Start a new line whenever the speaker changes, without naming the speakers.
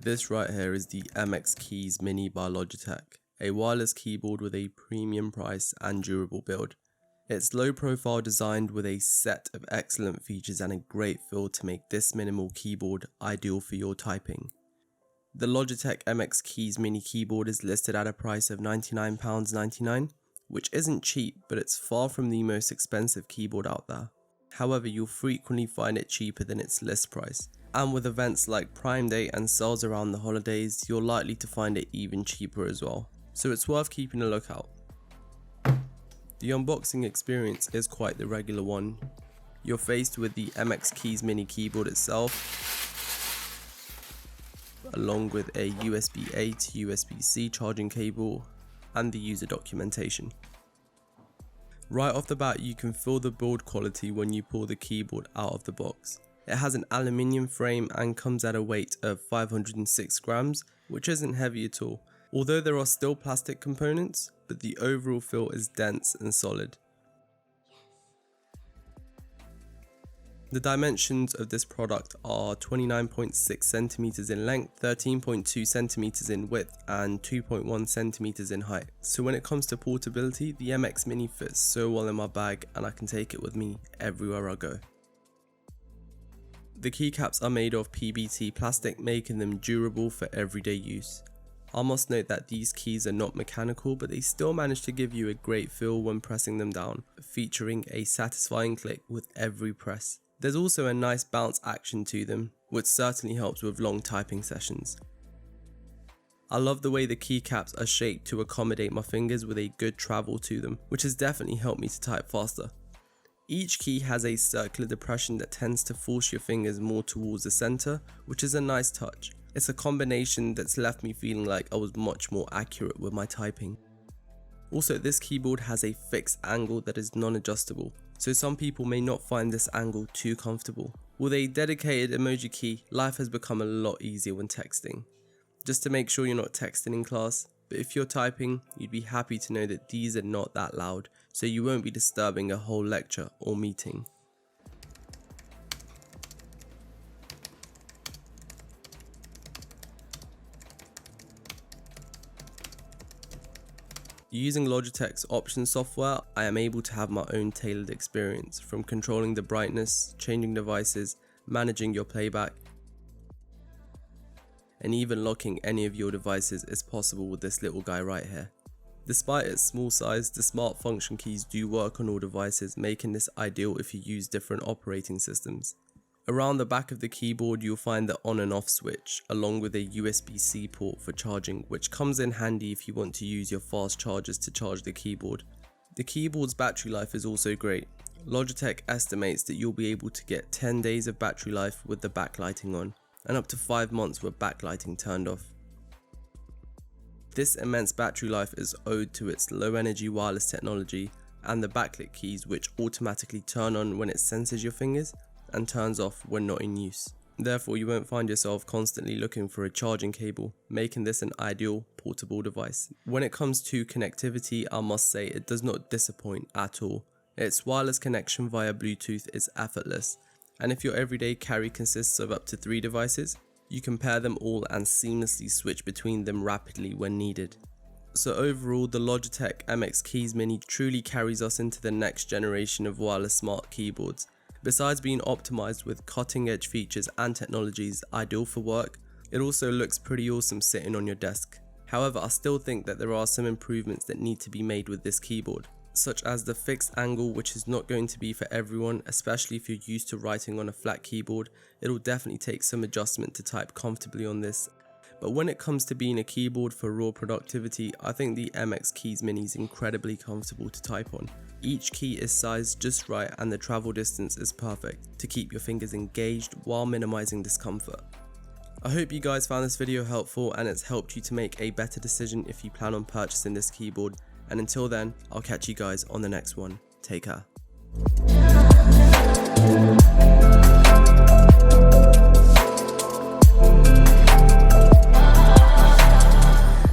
This right here is the MX Keys Mini by Logitech, a wireless keyboard with a premium price and durable build. It's low profile, designed with a set of excellent features and a great feel to make this minimal keyboard ideal for your typing. The Logitech MX Keys Mini keyboard is listed at a price of £99.99, which isn't cheap, but it's far from the most expensive keyboard out there. However, you'll frequently find it cheaper than its list price. And with events like Prime Day and sales around the holidays, you're likely to find it even cheaper as well. So it's worth keeping a lookout. The unboxing experience is quite the regular one. You're faced with the MX Keys Mini keyboard itself, along with a USB-A to USB-C charging cable and the user documentation. Right off the bat, you can feel the build quality when you pull the keyboard out of the box. It has an aluminium frame and comes at a weight of 506 grams, which isn't heavy at all, although there are still plastic components, but the overall feel is dense and solid. The dimensions of this product are 29.6 centimeters in length, 13.2 centimeters in width, and 2.1 centimeters in height. So when it comes to portability, the MX Mini fits so well in my bag and I can take it with me everywhere I go. The keycaps are made of PBT plastic, making them durable for everyday use. I must note that these keys are not mechanical, but they still manage to give you a great feel when pressing them down, featuring a satisfying click with every press. There's also a nice bounce action to them, which certainly helps with long typing sessions. I love the way the keycaps are shaped to accommodate my fingers with a good travel to them, which has definitely helped me to type faster. Each key has a circular depression that tends to force your fingers more towards the center, which is a nice touch. It's a combination that's left me feeling like I was much more accurate with my typing. Also, this keyboard has a fixed angle that is non-adjustable, so some people may not find this angle too comfortable. With a dedicated emoji key, life has become a lot easier when texting. Just to make sure you're not texting in class, but if you're typing, you'd be happy to know that these are not that loud, so you won't be disturbing a whole lecture or meeting. Using Logitech's option software, I am able to have my own tailored experience, from controlling the brightness, changing devices, managing your playback, and even locking any of your devices is possible with this little guy right here. Despite its small size, the smart function keys do work on all devices, making this ideal if you use different operating systems. Around the back of the keyboard, you'll find the on and off switch, along with a USB-C port for charging, which comes in handy if you want to use your fast chargers to charge the keyboard. The keyboard's battery life is also great. Logitech estimates that you'll be able to get 10 days of battery life with the backlighting on, and up to 5 months with backlighting turned off. This immense battery life is owed to its low energy wireless technology and the backlit keys, which automatically turn on when it senses your fingers and turns off when not in use. Therefore, you won't find yourself constantly looking for a charging cable, making this an ideal portable device. When it comes to connectivity, I must say it does not disappoint at all. Its wireless connection via Bluetooth is effortless, and if your everyday carry consists of up to 3 devices, you can pair them all and seamlessly switch between them rapidly when needed. So overall, the Logitech MX Keys Mini truly carries us into the next generation of wireless smart keyboards. Besides being optimized with cutting edge features and technologies ideal for work, it also looks pretty awesome sitting on your desk. However, I still think that there are some improvements that need to be made with this keyboard, such as the fixed angle, which is not going to be for everyone, especially if you're used to writing on a flat keyboard. It'll definitely take some adjustment to type comfortably on this. But when it comes to being a keyboard for raw productivity, I think the MX Keys Mini is incredibly comfortable to type on. Each key is sized just right and the travel distance is perfect to keep your fingers engaged while minimizing discomfort. I hope you guys found this video helpful and it's helped you to make a better decision if you plan on purchasing this keyboard. And until then, I'll catch you guys on the next one. Take care.